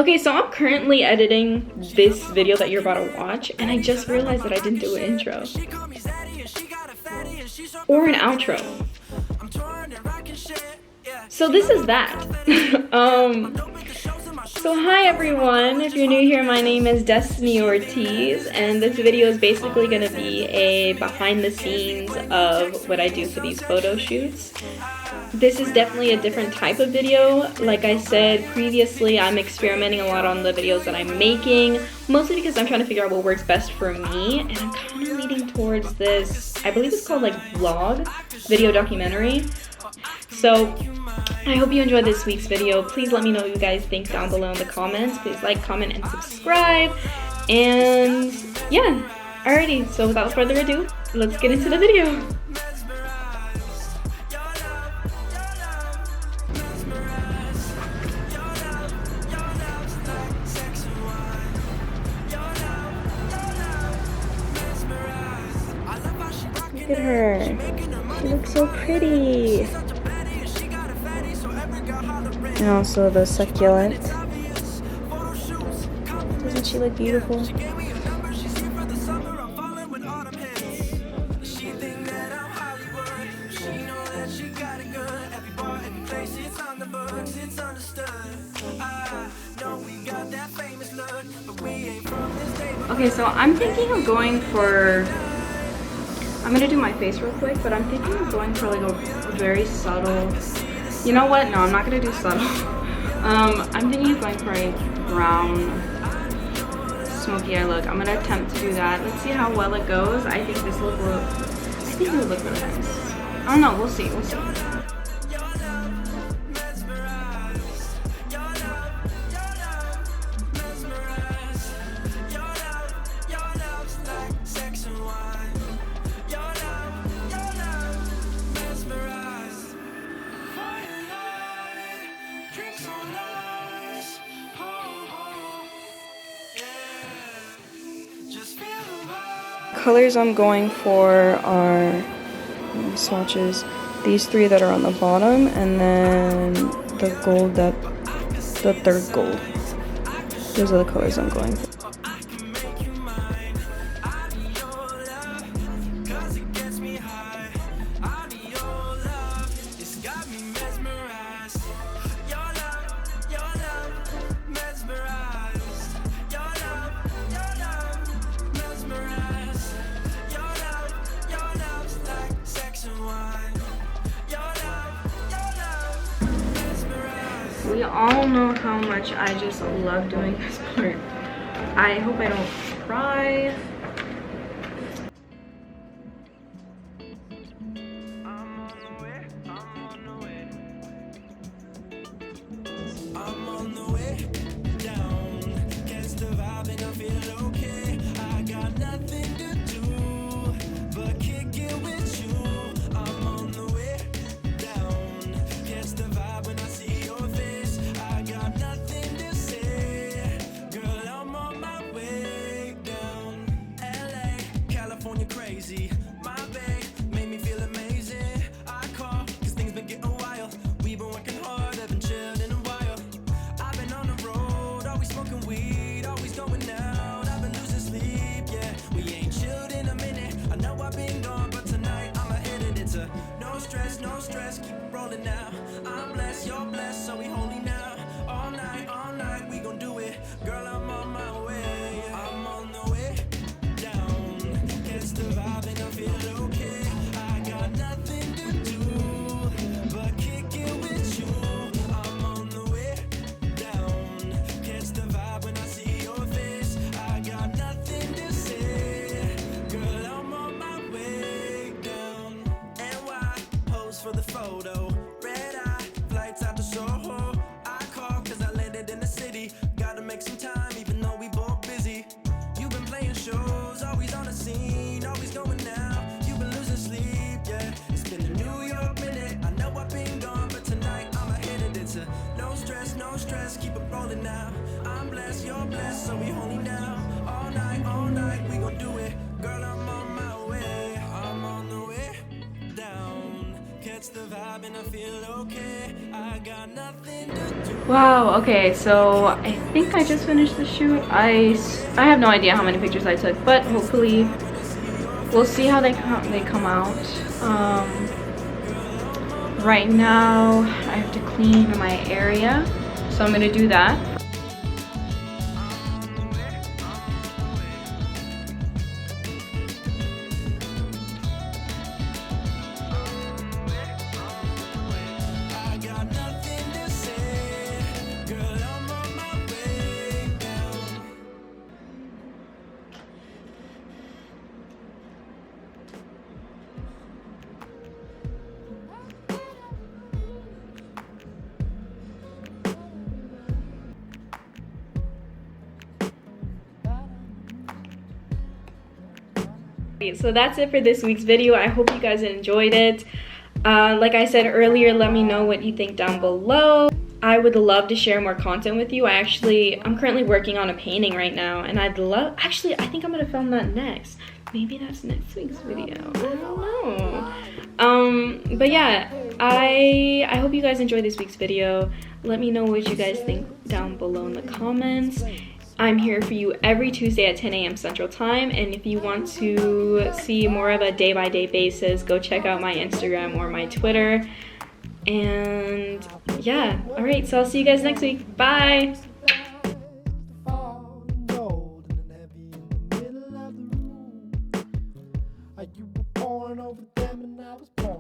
Okay, so I'm currently editing this video that you're about to watch, and I just realized that I didn't do an intro or an outro. So this is that. So hi everyone, if you're new here, my name is Destiny Ortiz, and this video is basically going to be a behind the scenes of what I do for these photo shoots. This is definitely a different type of video. Like I said previously, I'm experimenting a lot on the videos that I'm making, mostly because I'm trying to figure out what works best for me, and I'm kind of leaning towards this, I believe it's called like vlog, video documentary. So I hope you enjoyed this week's video. Please let me know what you guys think down below in the comments. Please like, comment, and subscribe. And yeah, alrighty, so without further ado, let's get into the video. Look at her. She looks so pretty. And also the succulent. Doesn't she look beautiful? Okay, so I'm thinking of going for, I'm gonna do my face real quick, but I'm thinking of going for like a very subtle, you know what? No, I'm not gonna do subtle. I'm thinking of going for a brown smoky eye look. I'm gonna attempt to do that. Let's see how well it goes. I think this look will, I think it will look really nice. I don't know, we'll see, we'll see. Colors I'm going for are swatches, these three that are on the bottom, and then the gold, that the third gold. Those are the colors I'm going for. We all know how much I just love doing this part. I hope I don't cry. I'm on the way down. Catch the vibe and I feel okay. I got nothing to do but kick it with you. I'm on the way down. Catch the vibe when I see your face. I got nothing to say. Girl, I'm on my way down. LA, California crazy. My babe made me feel amazing. I call cause things been getting wild. We've been working hard, haven't chilled in a while. I've been on the road, always smoking weed, always going out. I've been losing sleep, yeah. We ain't chilled in a minute. I know I've been gone, but tonight I'ma hit it. It's a no stress, keep it rolling now. I'm blessed, you're blessed, so we holy now. All night, we gon' do it. Girl, I'm on my way. I'm on the way down. Catch the vibe and I feel okay. I got nothing to do but kick it with you. I'm on the way down. Catch the vibe when I see your face. I got nothing to say. Girl, I'm on my way down. And why pose for the photo? Red eye, flights out to Soho. I call cause I landed in the city. Gotta make some time even though we both busy. You've been playing shows, always on the scene, always going out. You've been losing sleep, yeah. It's been a New York minute. I know I've been gone, but tonight I'ma hit it. It's a no stress, keep it rolling now. I'm blessed, you're blessed, so we holy now. All night, we gon' do it. Girl, I'm on my way. I'm on the way down. Catch the vibe and I feel okay. I got nothing to do. Wow, okay, so I think I just finished the shoot. I have no idea how many pictures I took, but hopefully we'll see how they come out. Right now I have to clean my area, so I'm gonna do that. I got nothing to say, girl, I'm on my way down. So that's it for this week's video. I hope you guys enjoyed it. Like I said earlier, let me know what you think down below. I would love to share more content with you. I'm currently working on a painting right now, and actually, I think I'm gonna film that next. Maybe that's next week's video. I don't know. But yeah, I hope you guys enjoyed this week's video. Let me know what you guys think down below in the comments. I'm here for you every Tuesday at 10 a.m. Central Time, and if you want to see more of a day-by-day basis, go check out my Instagram or my Twitter. And yeah, all right, so I'll see you guys next week. Bye. You were born over them and I was born